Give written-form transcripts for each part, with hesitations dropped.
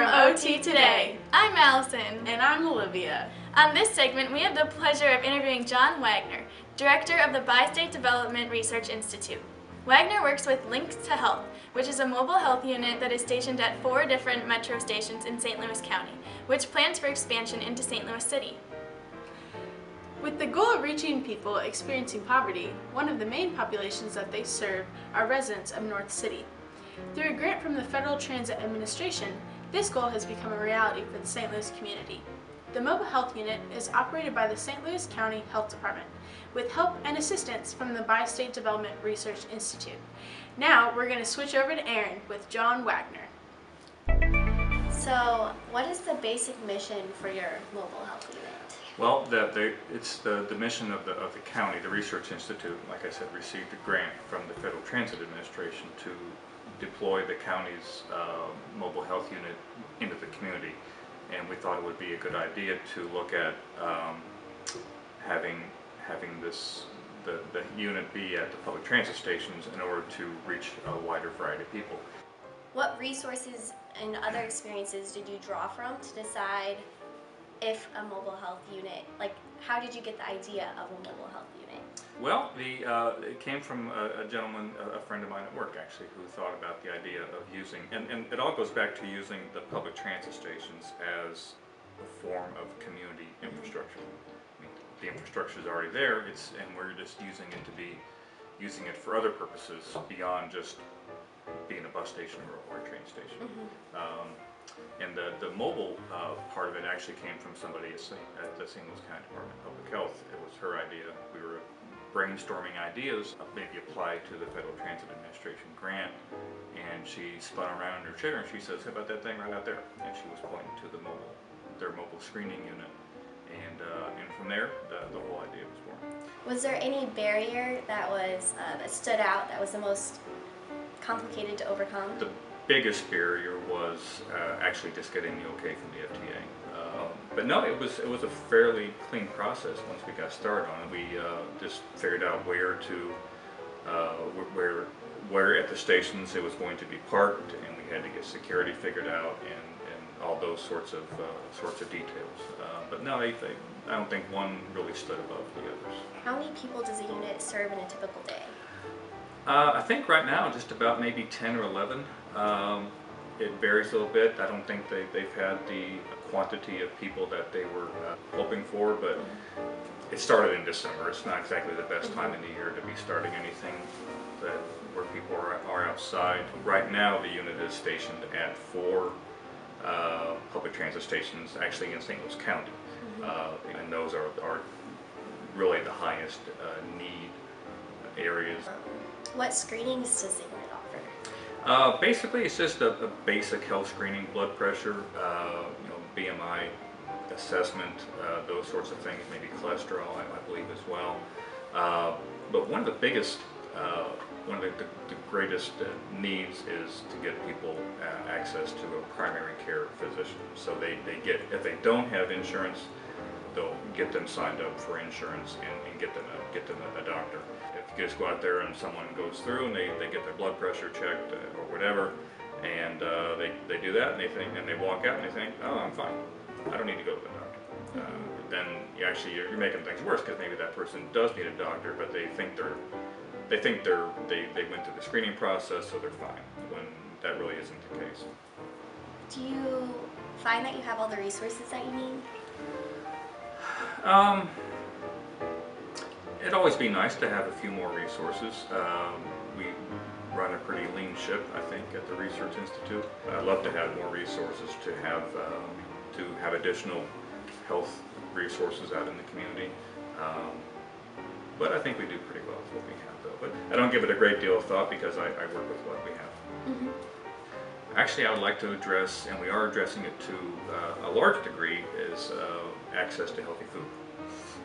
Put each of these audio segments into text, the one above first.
from OT Today. I'm Allison. And I'm Olivia. On this segment, we have the pleasure of interviewing John Wagner, Director of the Bi-State Development Research Institute. Wagner works with Links2Health, which is a mobile health unit that is stationed at 4 different metro stations in St. Louis County, which plans for expansion into St. Louis City. With the goal of reaching people experiencing poverty, one of the main populations that they serve are residents of North City. Through a grant from the Federal Transit Administration, this goal has become a reality for the St. Louis community. The mobile health unit is operated by the St. Louis County Health Department, with help and assistance from the Bi-State Development Research Institute. Now we're going to switch over to Aaron with John Wagner. So, what is the basic mission for your mobile health unit? Well, it's the mission of the county. The Research Institute, like I said, received a grant from the Federal Transit Administration to deploy the county's mobile health unit into the community. And we thought it would be a good idea to look at having the unit be at the public transit stations in order to reach a wider variety of people. What resources and other experiences did you draw from to decide if a mobile health unit, like how did you get the idea of a mobile health unit? Well, it came from a gentleman, a friend of mine at work actually, who thought about the idea of using, and it all goes back to using the public transit stations as a form of community infrastructure. I mean, the infrastructure is already there, and we're just using it for other purposes beyond just being a bus station or a train station. And the mobile part of it actually came from somebody at the St. Louis County Department of Public Health. It was her idea. We were brainstorming ideas, maybe apply to the Federal Transit Administration grant, and she spun around in her chair and she says, "How about that thing right out there?" And she was pointing to their mobile screening unit, and from there the whole idea was born. Was there any barrier that was that stood out, that was the most complicated to overcome? The biggest barrier was actually just getting the okay from the FTA. But no, it was a fairly clean process once we got started on it. We just figured out where at the stations it was going to be parked, and we had to get security figured out and all those sorts of details. But no, I don't think one really stood above the others. How many people does a unit serve in a typical day? I think right now just about maybe 10 or 11. It varies a little bit. I don't think they've had the quantity of people that they were hoping for, but it started in December. It's not exactly the best time in the year to be starting anything where people are outside. Right now the unit is stationed at 4 public transit stations actually in St. Louis County, and those are really the highest need areas. What screenings does the unit offer? Basically, it's just a basic health screening, blood pressure, BMI assessment, those sorts of things, maybe cholesterol, I believe as well. But one of the biggest, one of the greatest needs is to get people access to a primary care physician. So if they don't have insurance, they'll get them signed up for insurance and get them a doctor. If you just go out there and someone goes through and they get their blood pressure checked or whatever, and they do that and they walk out and they think, "Oh, I'm fine. I don't need to go to the doctor." Then you're making things worse, because maybe that person does need a doctor, but they went through the screening process, so they're fine, when that really isn't the case. Do you find that you have all the resources that you need? It'd always be nice to have a few more resources. We run a pretty lean ship, I think, at the Research Institute. I'd love to have more resources, to have additional health resources out in the community. But I think we do pretty well with what we have, though. But I don't give it a great deal of thought, because I work with what we have. Actually, I would like to address, and we are addressing it to a large degree, is access to healthy food.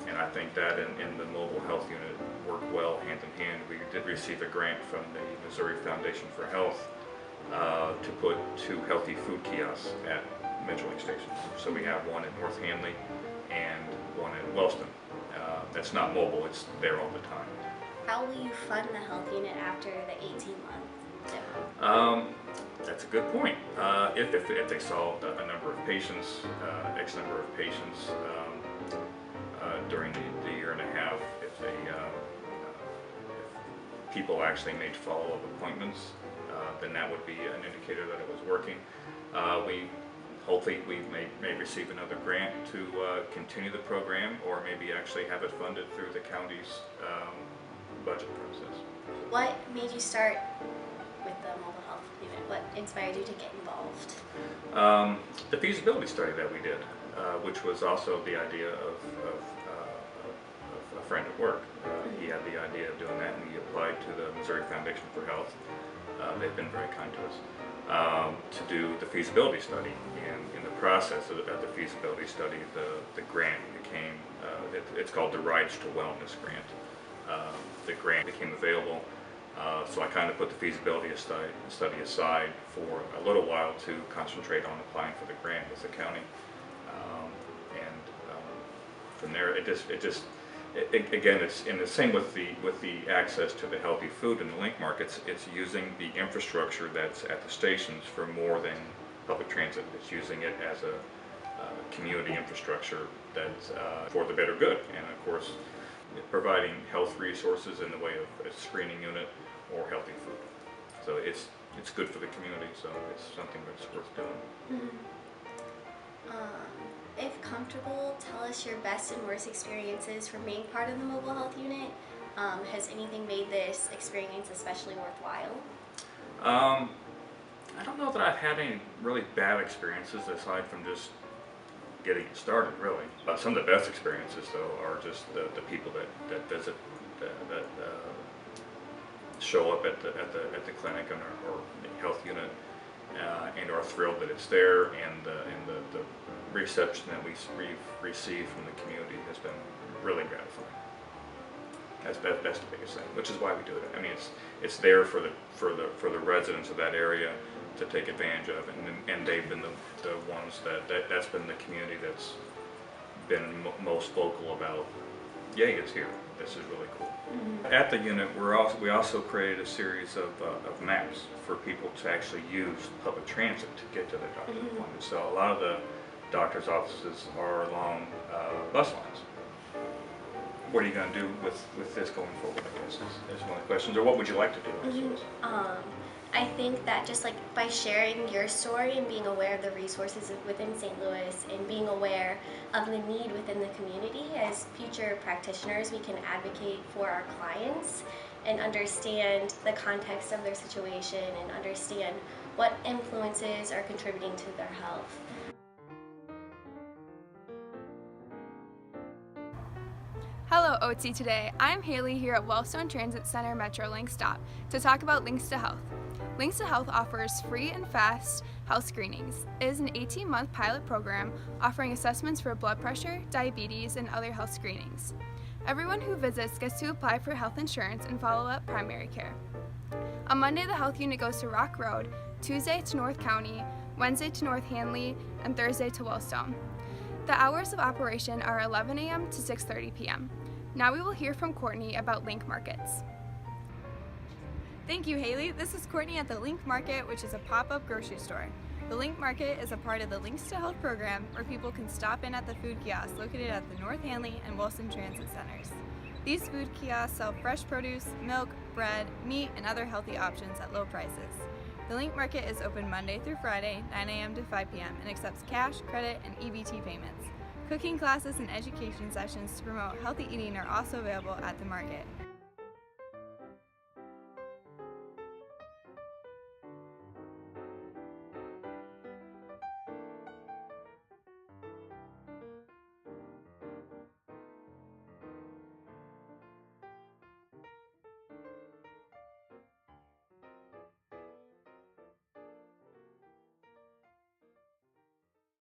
And I think that in the mobile health unit worked well hand in hand. We did receive a grant from the Missouri Foundation for Health to put 2 healthy food kiosks at Metrolink stations. So we have one in North Hanley and one in Wellston. That's not mobile, it's there all the time. How will you fund the health unit after the 18-month demo? That's a good point. If they saw a number of patients, X number of patients during the year and a half, if people actually made follow-up appointments, then that would be an indicator that it was working. Hopefully we may receive another grant to continue the program, or maybe actually have it funded through the county's budget process. What made you start with the mobile health unit? What inspired you to get involved? The feasibility study that we did, which was also the idea of a friend at work. He had the idea of doing that, and he applied to the Missouri Foundation for Health. They've been very kind to us to do the feasibility study. And in the process of the feasibility study, the grant became, it's called the Rides to Wellness Grant. The grant became available, so I kind of put the feasibility study aside for a little while to concentrate on applying for the grant with the county. From there, again, it's in the same with the access to the healthy food in the link markets. It's using the infrastructure that's at the stations for more than public transit. It's using it as a community infrastructure that's for the better good, and of course, providing health resources in the way of a screening unit or healthy food. So it's good for the community. So it's something that's worth doing. Mm-hmm. If comfortable, tell us your best and worst experiences from being part of the mobile health unit. Has anything made this experience especially worthwhile? I don't know that I've had any really bad experiences aside from just getting it started, really. Some of the best experiences, though, are just the people that visit, that show up at the clinic or the health unit, and are thrilled that it's there, and the reception that we've received from the community has been really gratifying. That's the biggest thing, which is why we do it. I mean, it's there for the residents of that area to take advantage of, and they've been the ones that's been the community that's been most vocal about, yay, it's here. This is really cool. Mm-hmm. At the unit, we also created a series of maps for people to actually use public transit to get to their doctor's appointments. So a lot of the doctor's offices are along bus lines. What are you going to do with this going forward, I guess, is one of the questions. Or what would you like to do, I suppose? I think that just like by sharing your story and being aware of the resources within St. Louis and being aware of the need within the community, as future practitioners, we can advocate for our clients and understand the context of their situation and understand what influences are contributing to their health. Hello OT Today, I'm Haley here at Wellstone Transit Center Metrolink Stop to talk about Links2Health. Links2Health offers free and fast health screenings. It is an 18-month pilot program offering assessments for blood pressure, diabetes, and other health screenings. Everyone who visits gets to apply for health insurance and follow up primary care. On Monday, the health unit goes to Rock Road, Tuesday to North County, Wednesday to North Hanley, and Thursday to Wellstone. The hours of operation are 11 a.m. to 6:30 p.m. Now we will hear from Courtney about Link Markets. Thank you, Haley. This is Courtney at the Link Market, which is a pop-up grocery store. The Link Market is a part of the Links2Health program where people can stop in at the food kiosks located at the North Hanley and Wilson Transit Centers. These food kiosks sell fresh produce, milk, bread, meat, and other healthy options at low prices. The Link Market is open Monday through Friday, 9 a.m. to 5 p.m. and accepts cash, credit, and EBT payments. Cooking classes and education sessions to promote healthy eating are also available at the market.